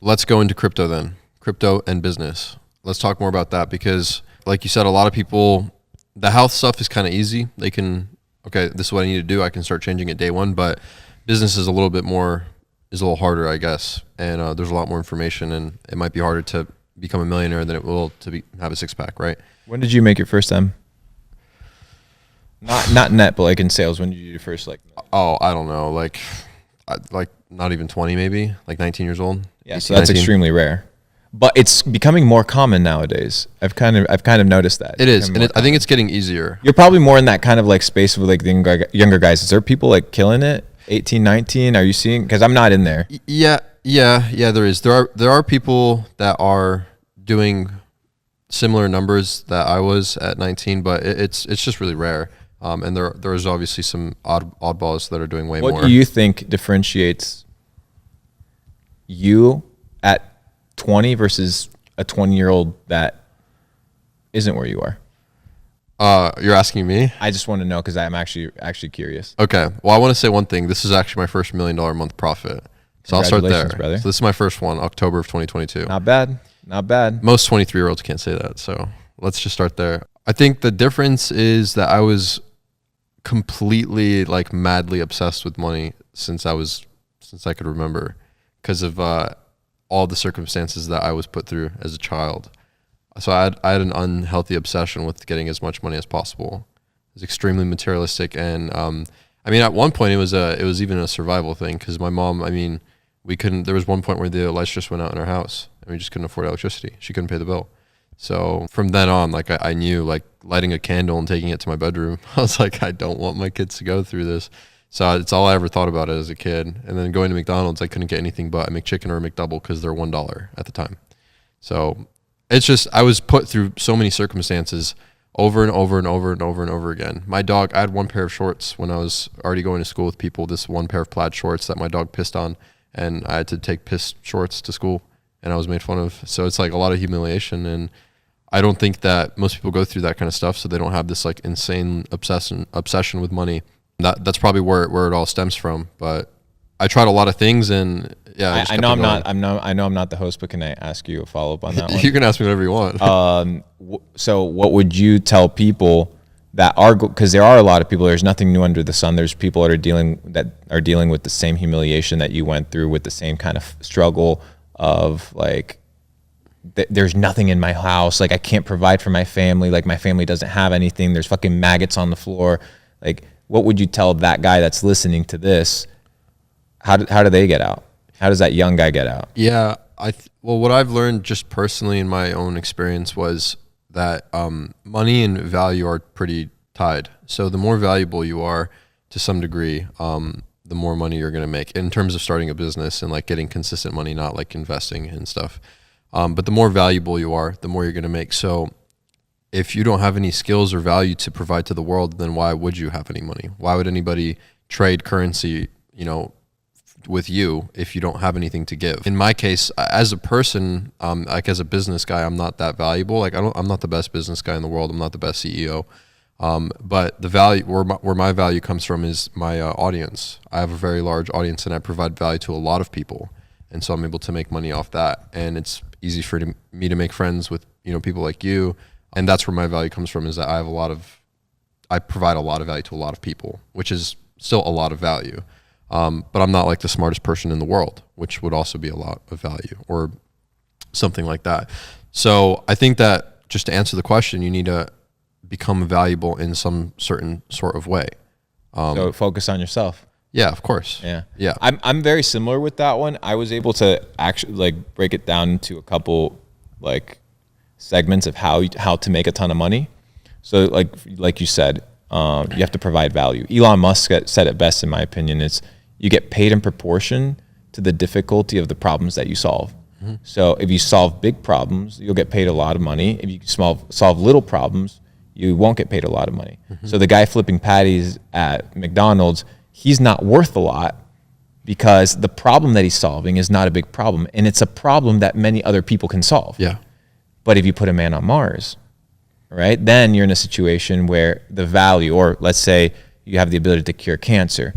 Let's go into crypto then. Crypto and business. Let's talk more about that because, like you said, a lot of people, the health stuff is kind of easy. They can, okay, this is what I need to do. I can start changing it day one. But business is a little harder, I guess. And there's a lot more information, and it might be harder to become a millionaire than it will to have a six pack, right? When did you make your first time? Not net, but like in sales. When did you do your first like? Oh, I don't know, like not even 20, maybe like 19 years old. Yeah, 18, so that's 19. extremely rare, but it's becoming more common nowadays. I've kind of noticed that It is, and I think it's getting easier. You're probably more in that kind of like space with like the younger guys. Is there people like killing it? 18, 19? Are you seeing? Because I'm not in there. Yeah. There is. There are people that are doing similar numbers that I was at 19, but it's just really rare. And there's obviously some oddballs that are doing way more. What do you think differentiates you at 20 versus a 20-year-old that isn't where you are? You're asking me? I just want to know because I'm actually curious. Okay. Well, I want to say one thing. This is actually my first $1 million a month profit. So I'll start there. Brother. So this is my first one, October of 2022. Not bad. Most 23-year-olds can't say that. So let's just start there. I think the difference is that I was completely like madly obsessed with money since I could remember because of all the circumstances that I was put through as a child. So I had an unhealthy obsession with getting as much money as possible. It was extremely materialistic, and I mean, at one point it was even a survival thing because my mom, I mean, there was one point where the lights just went out in our house and we just couldn't afford electricity. She couldn't pay the bill. So from then on, like I knew, like lighting a candle and taking it to my bedroom, I was like, I don't want my kids to go through this. So it's all I ever thought about as a kid. And then going to McDonald's, I couldn't get anything but a McChicken or a McDouble because they're $1 at the time. So it's just, I was put through so many circumstances over and over and over and over and over again. My dog, I had one pair of shorts when I was already going to school with people, this one pair of plaid shorts that my dog pissed on, and I had to take piss shorts to school and I was made fun of. So it's like a lot of humiliation, and I don't think that most people go through that kind of stuff, so they don't have this like insane obsession with money. That's probably where it all stems from. But I tried a lot of things, and yeah. I know I'm not the host, but can I ask you a follow up on that one? You can ask me whatever you want. So what would you tell people that are, because there are a lot of people, there's nothing new under the sun. There's people that are dealing with the same humiliation that you went through, with the same kind of struggle of like, there's nothing in my house. Like I can't provide for my family. Like my family doesn't have anything. There's fucking maggots on the floor. Like what would you tell that guy that's listening to this? How do they get out? How does that young guy get out? Yeah. Well, what I've learned just personally in my own experience was that money and value are pretty tied. So the more valuable you are to some degree, the more money you're going to make in terms of starting a business and like getting consistent money, not like investing and stuff. But the more valuable you are, the more you're going to make. So if you don't have any skills or value to provide to the world, then why would you have any money? Why would anybody trade currency, with you if you don't have anything to give? In my case, as a person, like as a business guy, I'm not that valuable. Like I'm not the best business guy in the world. I'm not the best CEO. But the value, where my value comes from is my audience. I have a very large audience, and I provide value to a lot of people. And so I'm able to make money off that. And it's easy for me to make friends with, people like you. And that's where my value comes from, is that I provide a lot of value to a lot of people, which is still a lot of value. But I'm not like the smartest person in the world, which would also be a lot of value or something like that. So I think that just to answer the question, you need to become valuable in some certain sort of way. So focus on yourself. Yeah, of course. Yeah. I'm very similar with that one. I was able to actually like break it down into a couple like segments of how to make a ton of money. So like you said, you have to provide value. Elon Musk said it best, in my opinion. It's you get paid in proportion to the difficulty of the problems that you solve. Mm-hmm. So if you solve big problems, you'll get paid a lot of money. If you solve little problems, you won't get paid a lot of money. Mm-hmm. So the guy flipping patties at McDonald's, he's not worth a lot because the problem that he's solving is not a big problem. And it's a problem that many other people can solve. Yeah. But if you put a man on Mars, right, then you're in a situation where the value, or let's say you have the ability to cure cancer,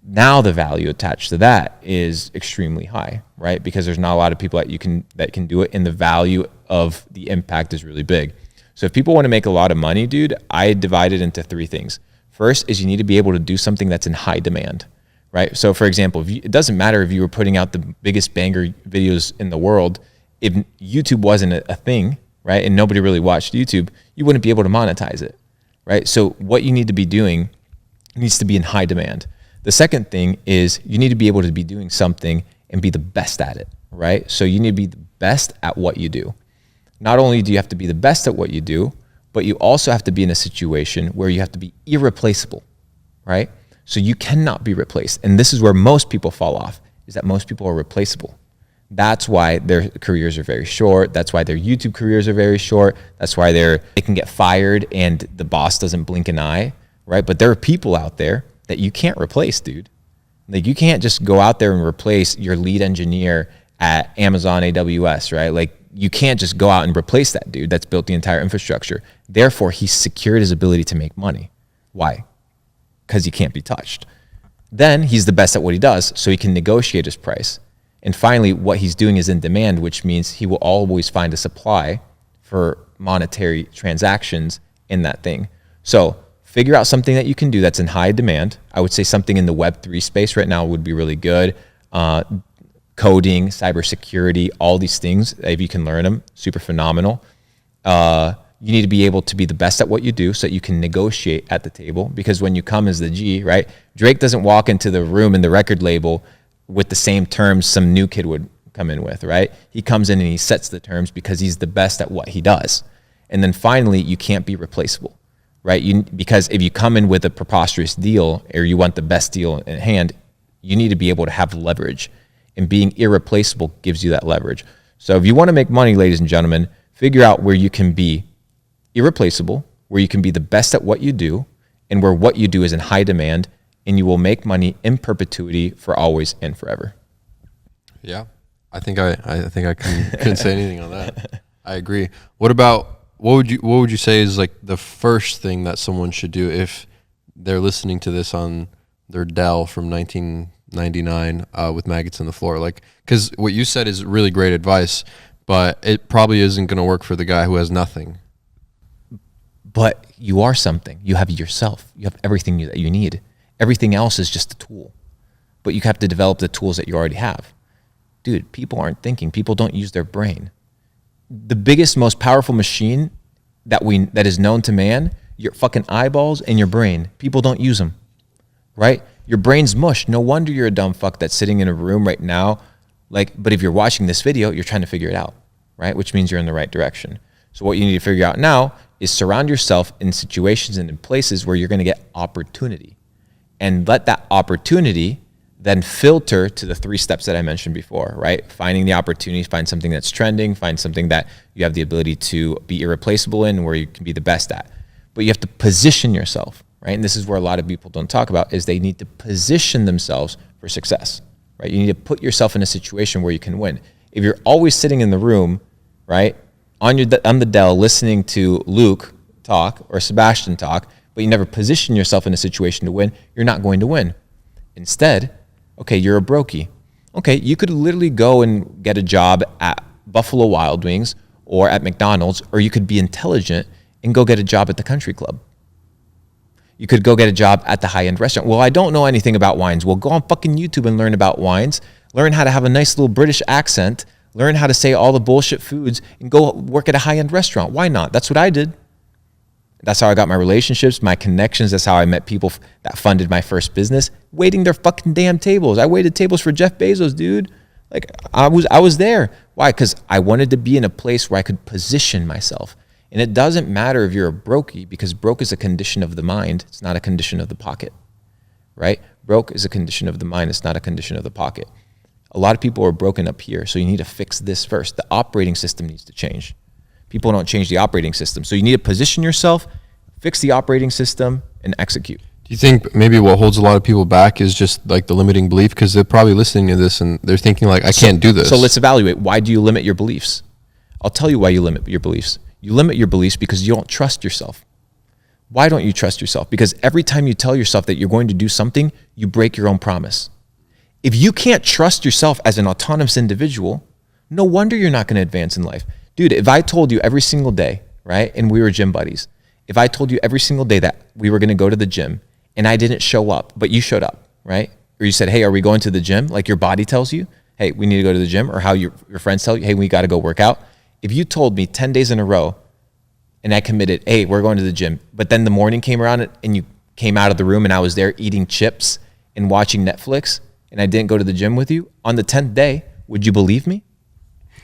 Now the value attached to that is extremely high, right? Because there's not a lot of people that can do it, and the value of the impact is really big. So if people want to make a lot of money, dude, I divide it into 3 things. First is you need to be able to do something that's in high demand, right? So for example, it doesn't matter if you were putting out the biggest banger videos in the world. If YouTube wasn't a thing, right, and nobody really watched YouTube, you wouldn't be able to monetize it, right? So what you need to be doing needs to be in high demand. The second thing is you need to be able to be doing something and be the best at it, right? So you need to be the best at what you do. Not only do you have to be the best at what you do, but you also have to be in a situation where you have to be irreplaceable, right? So you cannot be replaced. And this is where most people fall off, is that most people are replaceable. That's why their careers are very short. That's why their YouTube careers are very short. That's why they can get fired and the boss doesn't blink an eye, right? But there are people out there that you can't replace, dude. Like you can't just go out there and replace your lead engineer at Amazon AWS, right? Like you can't just go out and replace that dude that's built the entire infrastructure. Therefore, he's secured his ability to make money. Why? Because he can't be touched. Then he's the best at what he does, so he can negotiate his price. And finally, what he's doing is in demand, which means he will always find a supply for monetary transactions in that thing. So figure out something that you can do that's in high demand. I would say something in the Web3 space right now would be really good. Coding, cybersecurity, all these things, if you can learn them, super phenomenal. You need to be able to be the best at what you do so that you can negotiate at the table. Because when you come as the G, right, Drake doesn't walk into the room in the record label with the same terms some new kid would come in with, right? He comes in and he sets the terms because he's the best at what he does. And then finally, you can't be replaceable, right? Because if you come in with a preposterous deal or you want the best deal in hand, you need to be able to have leverage. And being irreplaceable gives you that leverage. So if you want to make money, ladies and gentlemen, figure out where you can be irreplaceable, where you can be the best at what you do, and where what you do is in high demand, and you will make money in perpetuity for always and forever. Yeah, I think I couldn't say anything on that. I agree. What would you say is like the first thing that someone should do if they're listening to this on their Dell from 1999 with maggots in the floor? Like, because what you said is really great advice, but it probably isn't going to work for the guy who has nothing. But you are something. You have yourself. You have everything that you need. Everything else is just a tool. But you have to develop the tools that you already have. Dude, people aren't thinking. People don't use their brain. The biggest, most powerful machine that is known to man, your fucking eyeballs and your brain. People don't use them, right? Your brain's mush. No wonder you're a dumb fuck that's sitting in a room right now. But if you're watching this video, you're trying to figure it out, right? Which means you're in the right direction. So what you need to figure out now is surround yourself in situations and in places where you're going to get opportunity. And let that opportunity then filter to the 3 steps that I mentioned before, right? Finding the opportunities, find something that's trending, find something that you have the ability to be irreplaceable in, where you can be the best at. But you have to position yourself, right? And this is where a lot of people don't talk about, is they need to position themselves for success, right? You need to put yourself in a situation where you can win. If you're always sitting in the room, right, on the Dell listening to Luke talk or Sebastian talk, but you never position yourself in a situation to win, you're not going to win. Instead, okay, you're a brokey. Okay, you could literally go and get a job at Buffalo Wild Wings or at McDonald's, or you could be intelligent and go get a job at the country club. You could go get a job at the high-end restaurant. Well, I don't know anything about wines. Well, go on fucking YouTube and learn about wines. Learn how to have a nice little British accent. Learn how to say all the bullshit foods and go work at a high-end restaurant. Why not? That's what I did. That's how I got my relationships, my connections. That's how I met people that funded my first business, waiting their fucking damn tables. I waited tables for Jeff Bezos, dude. Like I was there. Why? Because I wanted to be in a place where I could position myself. And it doesn't matter if you're a brokey, because broke is a condition of the mind. It's not a condition of the pocket, right? Broke is a condition of the mind. It's not a condition of the pocket. A lot of people are broken up here, so you need to fix this first. The operating system needs to change. People don't change the operating system. So you need to position yourself, fix the operating system, and execute. Do you think maybe what holds a lot of people back is just like the limiting belief? Because they're probably listening to this and they're thinking like, I can't do this. So let's evaluate. Why do you limit your beliefs? I'll tell you why you limit your beliefs. You limit your beliefs because you don't trust yourself. Why don't you trust yourself? Because every time you tell yourself that you're going to do something, you break your own promise. If you can't trust yourself as an autonomous individual, no wonder you're not going to advance in life. Dude, if I told you every single day, right, and we were gym buddies, if I told you every single day that we were going to go to the gym and I didn't show up, but you showed up, right? Or you said, hey, are we going to the gym? Like your body tells you, hey, we need to go to the gym, or how your friends tell you, hey, we got to go work out. If you told me 10 days in a row and I committed, hey, we're going to the gym, but then the morning came around and you came out of the room and I was there eating chips and watching Netflix and I didn't go to the gym with you, on the 10th day, would you believe me?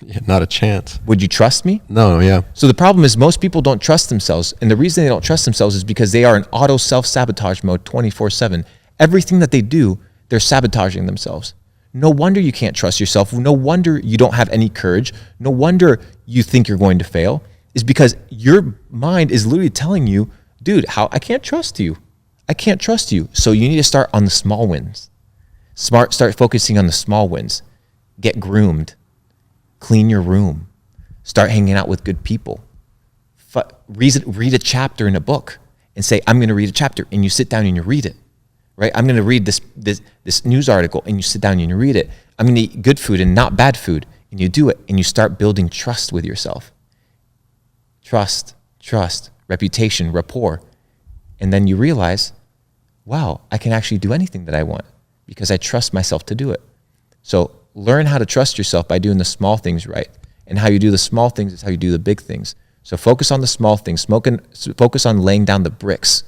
Yeah, not a chance. Would you trust me? No, yeah. So the problem is most people don't trust themselves. And the reason they don't trust themselves is because they are in auto self-sabotage mode 24/7. Everything that they do, they're sabotaging themselves. No wonder you can't trust yourself. No wonder you don't have any courage. No wonder you think you're going to fail. Is because your mind is literally telling you, dude, I can't trust you. I can't trust you. So you need to start on the small wins. Start focusing on the small wins. Get groomed. Clean your room. Start hanging out with good people. Read a chapter in a book and say, I'm going to read a chapter, and you sit down and you read it, right? I'm going to read this news article, and you sit down and you read it. I'm going to eat good food and not bad food, and you do it, and you start building trust with yourself. Trust, reputation, rapport. And then you realize, wow, I can actually do anything that I want because I trust myself to do it. So learn how to trust yourself by doing the small things right. And how you do the small things is how you do the big things. So focus on the small things. Focus on laying down the bricks.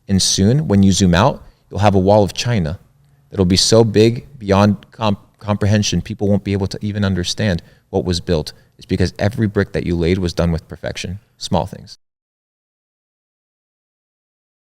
And soon, when you zoom out, you'll have a wall of China that'll be so big beyond comprehension, people won't be able to even understand what was built. It's because every brick that you laid was done with perfection. Small things.